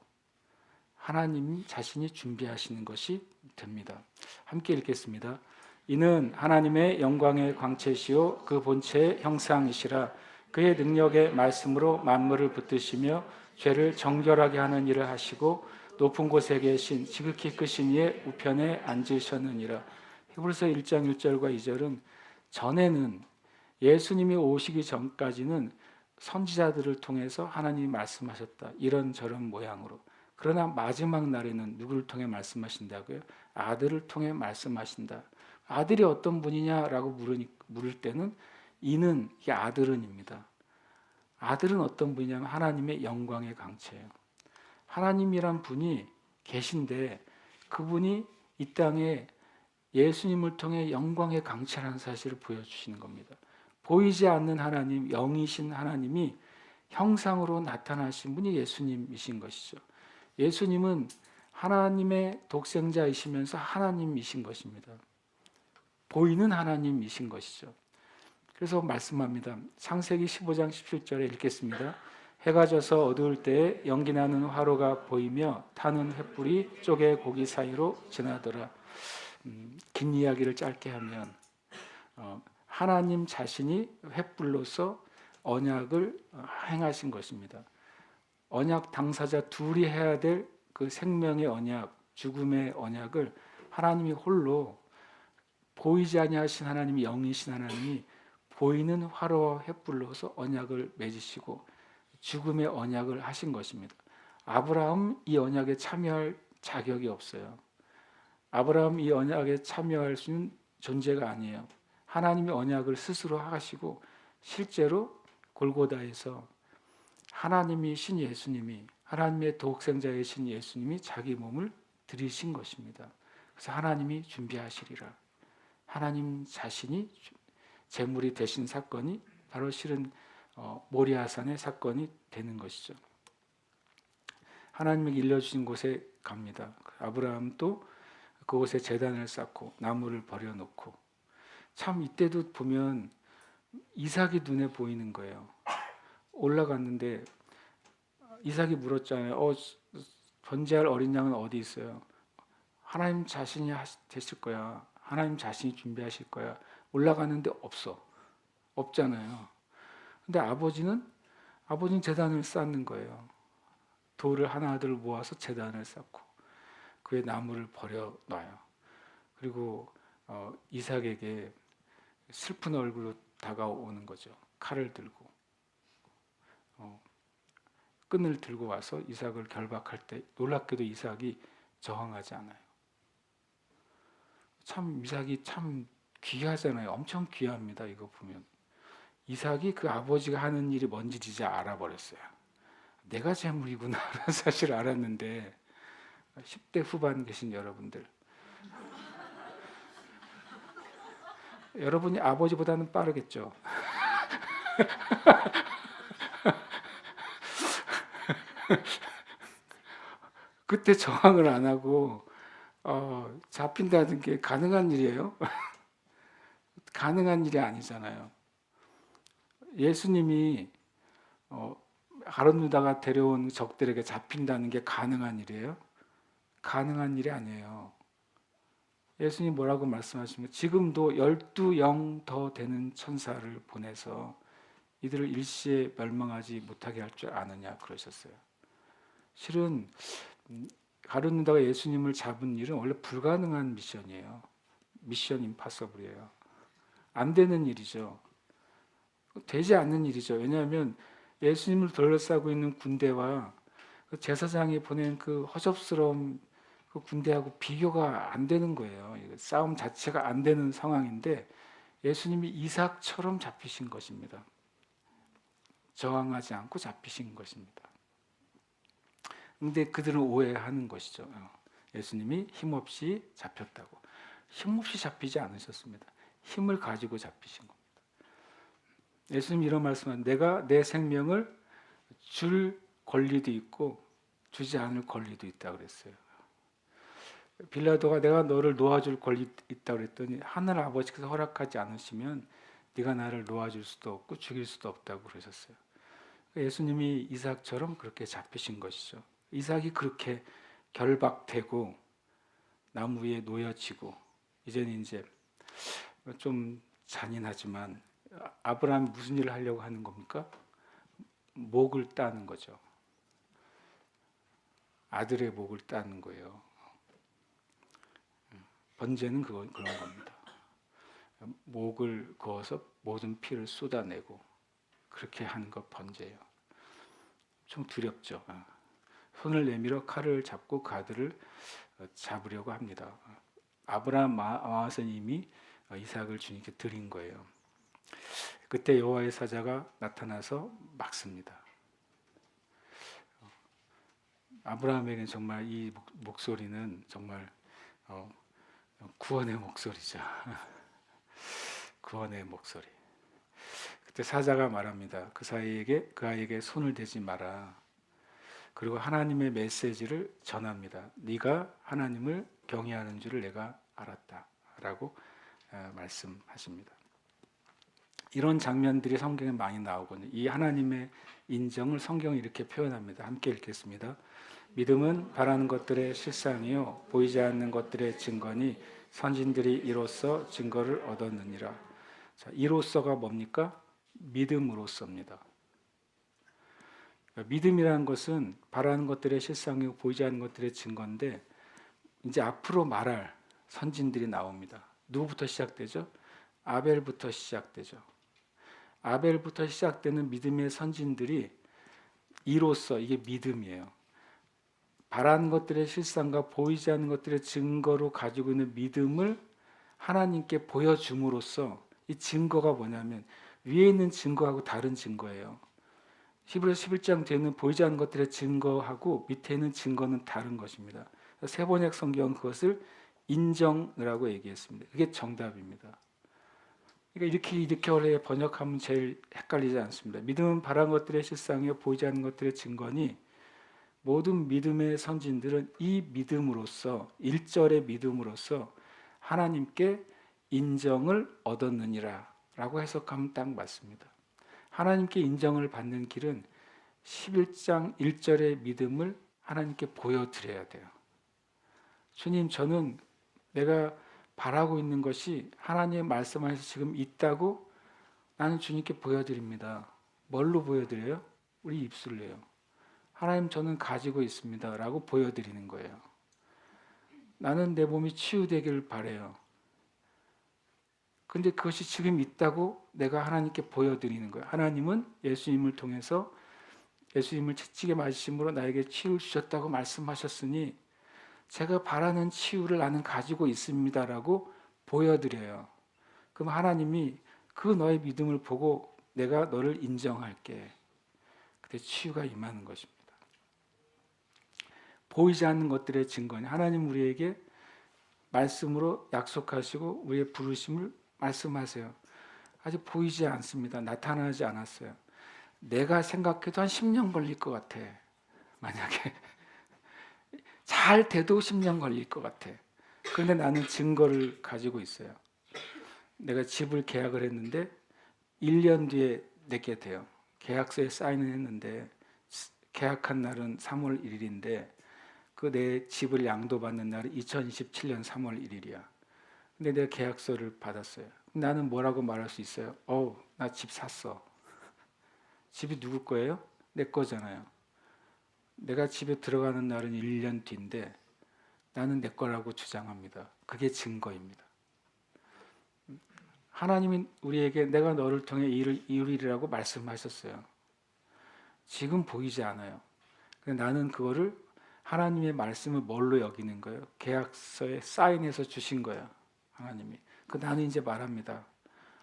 하나님 자신이 준비하시는 것이 됩니다. 함께 읽겠습니다. 이는 하나님의 영광의 광채시요 그 본체의 형상이시라. 그의 능력의 말씀으로 만물을 붙드시며 죄를 정결하게 하는 일을 하시고 높은 곳에 계신 지극히 크신 이의 우편에 앉으셨느니라. 히브리서 1장 1절과 2절은 전에는 예수님이 오시기 전까지는 선지자들을 통해서 하나님이 말씀하셨다, 이런저런 모양으로. 그러나 마지막 날에는 누구를 통해 말씀하신다고요? 아들을 통해 말씀하신다. 아들이 어떤 분이냐라고 물을 때는 이는, 이 아들은입니다. 아들은 어떤 분이냐면 하나님의 영광의 강체예요. 하나님이란 분이 계신데 그분이 이 땅에 예수님을 통해 영광의 강체라는 사실을 보여주시는 겁니다. 보이지 않는 하나님, 영이신 하나님이 형상으로 나타나신 분이 예수님이신 것이죠. 예수님은 하나님의 독생자이시면서 하나님이신 것입니다. 보이는 하나님이신 것이죠. 그래서 말씀합니다. 창세기 15장 17절에 읽겠습니다. 해가 져서 어두울 때에 연기나는 화로가 보이며 타는 횃불이 쪼개 고기 사이로 지나더라. 긴 이야기를 짧게 하면 하나님 자신이 횃불로서 언약을 행하신 것입니다. 언약 당사자 둘이 해야 될 그 생명의 언약, 죽음의 언약을 하나님이 홀로, 보이지 아니하신 하나님이 영이신 하나님이 보이는 화로와 횃불로서 언약을 맺으시고 죽음의 언약을 하신 것입니다. 아브라함 이 언약에 참여할 자격이 없어요. 아브라함 이 언약에 참여할 수 있는 존재가 아니에요. 하나님이 언약을 스스로 하시고 실제로 골고다에서 하나님이신 예수님이, 하나님의 독생자이신 예수님이 자기 몸을 드리신 것입니다. 그래서 하나님이 준비하시리라. 하나님 자신이 제물이 되신 사건이 바로 실은 모리아산의 사건이 되는 것이죠. 하나님에게 일러주신 곳에 갑니다. 아브라함도 그곳에 제단을 쌓고 나무를 버려놓고, 참 이때도 보면 이삭이 눈에 보이는 거예요. 올라갔는데 이삭이 물었잖아요. 번제할 어린 양은 어디 있어요? 하나님 자신이 되실 거야. 하나님 자신이 준비하실 거야. 올라가는데 없잖아요. 근데 아버지는 제단을 쌓는 거예요. 돌을 하나둘 모아서 제단을 쌓고 그의 나무를 버려놔요. 그리고 이삭에게 슬픈 얼굴로 다가오는 거죠. 칼을 들고 끈을 들고 와서 이삭을 결박할 때 놀랍게도 이삭이 저항하지 않아요. 참 이삭이 참 귀하잖아요. 엄청 귀합니다. 이거 보면 이삭이 그 아버지가 하는 일이 뭔지 이제 알아버렸어요. 내가 재물이구나라는 사실을 알았는데, 10대 후반 계신 여러분들, 여러분이 아버지보다는 빠르겠죠. 그때 저항을 안 하고 잡힌다는 게 가능한 일이에요? 가능한 일이 아니잖아요. 예수님이 가룟 유다가 데려온 적들에게 잡힌다는 게 가능한 일이에요? 가능한 일이 아니에요. 예수님 뭐라고 말씀하시면 지금도 12영 더 되는 천사를 보내서 이들을 일시에 멸망하지 못하게 할 줄 아느냐 그러셨어요. 실은 가룟 유다가 예수님을 잡은 일은 원래 불가능한 미션이에요. 미션 임파서블이에요. 안 되는 일이죠. 되지 않는 일이죠. 왜냐하면 예수님을 둘러싸고 있는 군대와 그 제사장이 보낸 그 허접스러운 그 군대하고 비교가 안 되는 거예요. 싸움 자체가 안 되는 상황인데 예수님이 이삭처럼 잡히신 것입니다. 저항하지 않고 잡히신 것입니다. 근데 그들은 오해하는 것이죠. 예수님이 힘없이 잡혔다고. 힘없이 잡히지 않으셨습니다. 힘을 가지고 잡히신 겁니다. 예수님이 이런 말씀은 내가 내 생명을 줄 권리도 있고 주지 않을 권리도 있다 그랬어요. 빌라도가 내가 너를 놓아줄 권리 있다 그랬더니 하늘 아버지께서 허락하지 않으시면 네가 나를 놓아줄 수도 없고 죽일 수도 없다고 그러셨어요. 예수님이 이삭처럼 그렇게 잡히신 것이죠. 이삭이 그렇게 결박되고 나무 위에 놓여지고 이제는 이제 좀 잔인하지만 아브라함이 무슨 일을 하려고 하는 겁니까? 목을 따는 거죠. 아들의 목을 따는 거예요. 번제는 그런 겁니다. 목을 그어서 모든 피를 쏟아내고 그렇게 하는 것 번제예요. 좀 두렵죠. 손을 내밀어 칼을 잡고 그 아들을 잡으려고 합니다. 아브라함 마와서 이미 이삭을 주님께 드린 거예요. 그때 여호와의 사자가 나타나서 막습니다. 아브라함에게는 정말 이 목소리는 정말 구원의 목소리죠. 구원의 목소리. 그때 사자가 말합니다. 그 아이에게 손을 대지 마라. 그리고 하나님의 메시지를 전합니다. 네가 하나님을 경외하는 줄을 내가 알았다라고 말씀하십니다. 이런 장면들이 성경에 많이 나오거든요. 이 하나님의 인정을 성경이 이렇게 표현합니다. 함께 읽겠습니다. 믿음은 바라는 것들의 실상이요 보이지 않는 것들의 증거니 선진들이 이로써 증거를 얻었느니라. 자, 이로써가 뭡니까? 믿음으로써입니다. 믿음이라는 것은 바라는 것들의 실상이고 보이지 않는 것들의 증거인데 이제 앞으로 말할 선진들이 나옵니다. 누구부터 시작되죠? 아벨부터 시작되죠. 아벨부터 시작되는 믿음의 선진들이 이로써 이게 믿음이에요. 바라는 것들의 실상과 보이지 않는 것들의 증거로 가지고 있는 믿음을 하나님께 보여줌으로써 이 증거가 뭐냐면 위에 있는 증거하고 다른 증거예요. 히브리서 11장 뒤에는 보이지 않는 것들의 증거하고 밑에 있는 증거는 다른 것입니다. 세번역 성경은 그것을 인정이라고 얘기했습니다. 그게 정답입니다. 그러니까 이렇게 원래 번역하면 제일 헷갈리지 않습니다. 믿음은 바라는 것들의 실상이요 보이지 않는 것들의 증거니 모든 믿음의 선진들은 이 믿음으로써 1절의 믿음으로써 하나님께 인정을 얻었느니라 라고 해석하면 딱 맞습니다. 하나님께 인정을 받는 길은 11장 1절의 믿음을 하나님께 보여드려야 돼요. 주님, 저는 내가 바라고 있는 것이 하나님의 말씀 안에서 지금 있다고 나는 주님께 보여드립니다. 뭘로 보여드려요? 우리 입술로요. 하나님, 저는 가지고 있습니다 라고 보여드리는 거예요. 나는 내 몸이 치유되기를 바라요. 근데 그것이 지금 있다고 내가 하나님께 보여드리는 거예요. 하나님은 예수님을 통해서 예수님을 채찍에 맞으심으로 나에게 치유를 주셨다고 말씀하셨으니 제가 바라는 치유를 나는 가지고 있습니다라고 보여드려요. 그럼 하나님이 그 너의 믿음을 보고 내가 너를 인정할게. 그때 치유가 임하는 것입니다. 보이지 않는 것들의 증거는 하나님 우리에게 말씀으로 약속하시고 우리의 부르심을 말씀하세요. 아직 보이지 않습니다. 나타나지 않았어요. 내가 생각해도 한 10년 걸릴 것 같아. 만약에 잘 돼도 10년 걸릴 것 같아. 그런데 나는 증거를 가지고 있어요. 내가 집을 계약을 했는데 1년 뒤에 내게 돼요. 계약서에 사인을 했는데 계약한 날은 3월 1일인데 그 내 집을 양도받는 날은 2027년 3월 1일이야. 근데 내가 계약서를 받았어요. 나는 뭐라고 말할 수 있어요? 나 집 샀어. 집이 누구 거예요? 내 거잖아요. 내가 집에 들어가는 날은 1년 뒤인데 나는 내 거라고 주장합니다. 그게 증거입니다. 하나님이 우리에게 내가 너를 통해 일을 이루리라고 말씀하셨어요. 지금 보이지 않아요. 근데 나는 그거를 하나님의 말씀을 뭘로 여기는 거예요? 계약서에 사인해서 주신 거예요. 하나님이. 나는 이제 말합니다.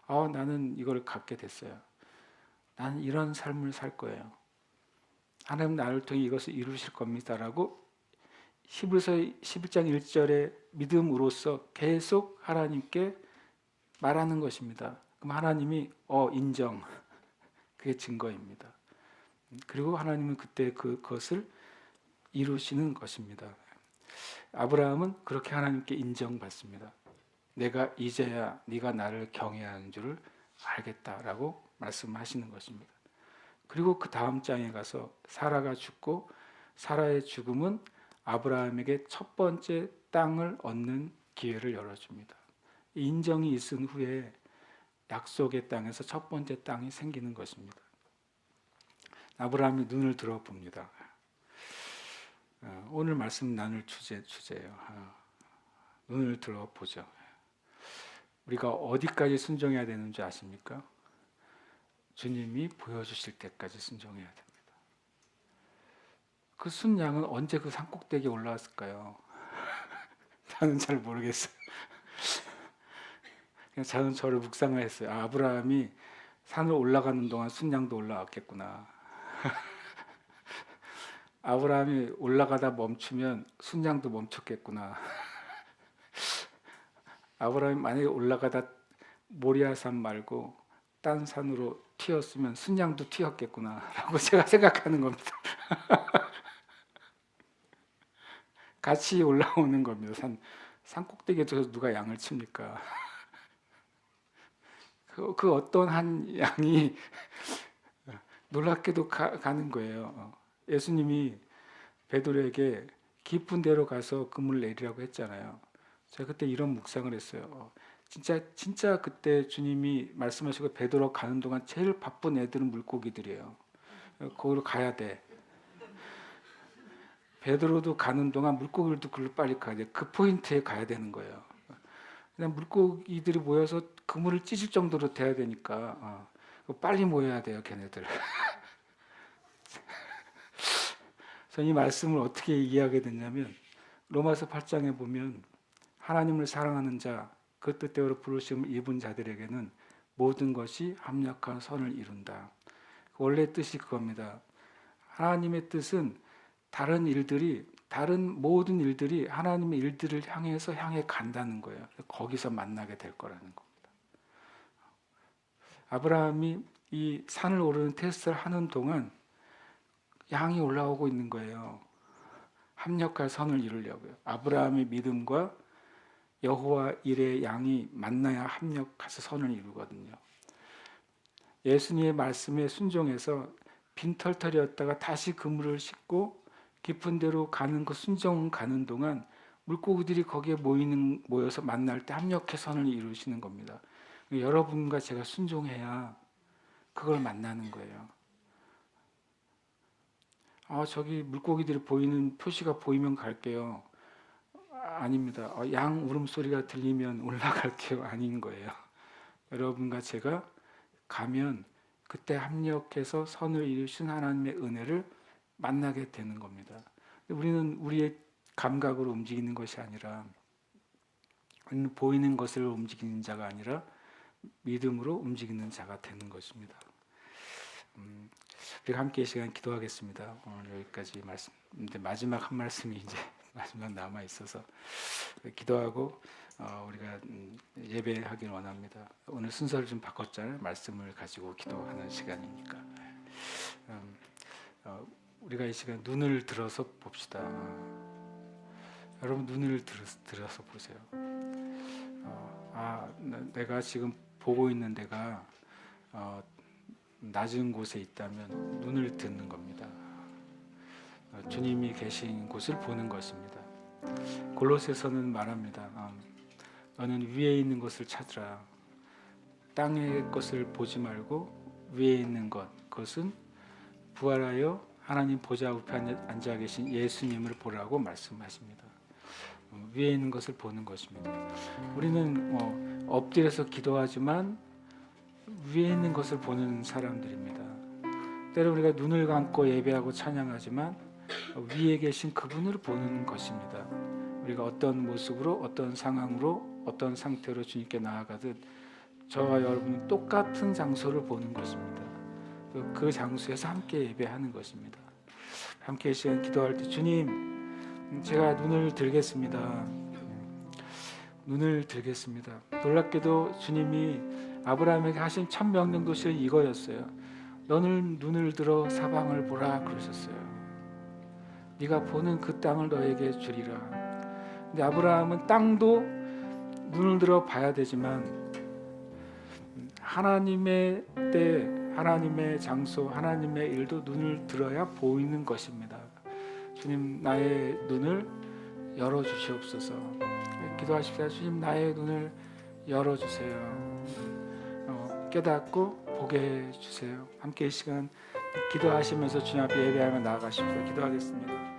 나는 이걸 갖게 됐어요. 나는 이런 삶을 살 거예요. 하나님 나를 통해 이것을 이루실 겁니다라고 히브리서 11장 1절의 믿음으로써 계속 하나님께 말하는 것입니다. 그럼 하나님이 인정. 그게 증거입니다. 그리고 하나님은 그때 그것을 이루시는 것입니다. 아브라함은 그렇게 하나님께 인정받습니다. 내가 이제야 네가 나를 경외하는 줄을 알겠다라고 말씀하시는 것입니다. 그리고 그 다음 장에 가서 사라가 죽고 사라의 죽음은 아브라함에게 첫 번째 땅을 얻는 기회를 열어줍니다. 인정이 있은 후에 약속의 땅에서 첫 번째 땅이 생기는 것입니다. 아브라함이 눈을 들어봅니다. 오늘 말씀 나눌 주제예요. 눈을 들어보죠. 우리가 어디까지 순종해야 되는 줄 아십니까? 주님이 보여주실 때까지 순종해야 됩니다. 그 순양은 언제 그 산꼭대기에 올라왔을까요? 나는 잘 모르겠어요. 그냥 저는 저를 묵상을 했어요. 아브라함이 산을 올라가는 동안 순양도 올라왔겠구나. 아브라함이 올라가다 멈추면 순양도 멈췄겠구나. 아브라함이 만약에 올라가다 모리아산 말고 딴 산으로 튀었으면 순양도 튀었겠구나 라고 제가 생각하는 겁니다. 같이 올라오는 겁니다. 산 꼭대기에서 누가 양을 칩니까? 그 어떤 한 양이 놀랍게도 가는 거예요. 예수님이 베드로에게 깊은 데로 가서 그물 내리라고 했잖아요. 제가 그때 이런 묵상을 했어요. 진짜 그때 주님이 말씀하시고 베드로 가는 동안 제일 바쁜 애들은 물고기들이에요. 거기로 가야 돼. 베드로도 가는 동안 물고기들도 글로 빨리 가야 돼. 그 포인트에 가야 되는 거예요. 그냥 물고기들이 모여서 그물을 찢을 정도로 돼야 되니까 빨리 모여야 돼요, 걔네들. 저는 이 말씀을 어떻게 이해하게 됐냐면 로마서 8장에 보면 하나님을 사랑하는 자, 그 뜻대로 부르심을 입은 자들에게는 모든 것이 합력한 선을 이룬다. 원래 뜻이 그겁니다. 하나님의 뜻은 다른 모든 일들이 하나님의 일들을 향해 간다는 거예요. 거기서 만나게 될 거라는 겁니다. 아브라함이 이 산을 오르는 테스트를 하는 동안 양이 올라오고 있는 거예요. 합력할 선을 이루려고요. 아브라함의 믿음과 여호와 일의 양이 만나야 합력해서 선을 이루거든요. 예수님의 말씀에 순종해서 빈털털이었다가 다시 그물을 싣고 깊은 데로 가는 그 순종 가는 동안 물고기들이 거기에 모여서 만날 때 합력해 선을 이루시는 겁니다. 여러분과 제가 순종해야 그걸 만나는 거예요. 저기 물고기들이 보이는 표시가 보이면 갈게요. 아닙니다. 양 울음소리가 들리면 올라갈게요. 아닌 거예요. 여러분과 제가 가면 그때 합력해서 선을 이루신 하나님의 은혜를 만나게 되는 겁니다. 우리는 우리의 감각으로 움직이는 것이 아니라, 우리는 보이는 것을 움직이는 자가 아니라 믿음으로 움직이는 자가 되는 것입니다. 우리가 함께 이 시간 기도하겠습니다. 오늘 여기까지 말씀. 근데 마지막 한 말씀이 이제 마지막 남아 있어서 기도하고 우리가 예배하길 원합니다. 오늘 순서를 좀 바꿨잖아요. 말씀을 가지고 기도하는 시간이니까. 우리가 이 시간 눈을 들어서 봅시다. 여러분 눈을 들어서 보세요. 내가 지금 보고 있는 데가 낮은 곳에 있다면 눈을 듣는 겁니다. 주님이 계신 곳을 보는 것입니다. 골로새서는 말합니다. 너는 위에 있는 것을 찾으라. 땅의 것을 보지 말고 위에 있는 것, 그것은 부활하여 하나님 보좌 우편에 앉아 계신 예수님을 보라고 말씀하십니다. 위에 있는 것을 보는 것입니다. 우리는 엎드려서 기도하지만 위에 있는 것을 보는 사람들입니다. 때로 우리가 눈을 감고 예배하고 찬양하지만 위에 계신 그분을 보는 것입니다. 우리가 어떤 모습으로, 어떤 상황으로, 어떤 상태로 주님께 나아가듯 저와 여러분이 똑같은 장소를 보는 것입니다. 그 장소에서 함께 예배하는 것입니다. 함께 시간 기도할 때 주님, 제가 눈을 들겠습니다. 눈을 들겠습니다. 놀랍게도 주님이 아브라함에게 하신 첫 명령도실 이거였어요. 너는 눈을 들어 사방을 보라 그러셨어요. 네가 보는 그 땅을 너에게 주리라. 근데 아브라함은 땅도 눈을 들어 봐야 되지만 하나님의 때, 하나님의 장소, 하나님의 일도 눈을 들어야 보이는 것입니다. 주님, 나의 눈을 열어 주시옵소서. 기도하십시다. 주님, 나의 눈을 열어 주세요. 깨닫고 보게 해 주세요. 함께 이 시간 기도하시면서 주님 앞에 예배하며 나아가십시오. 기도하겠습니다.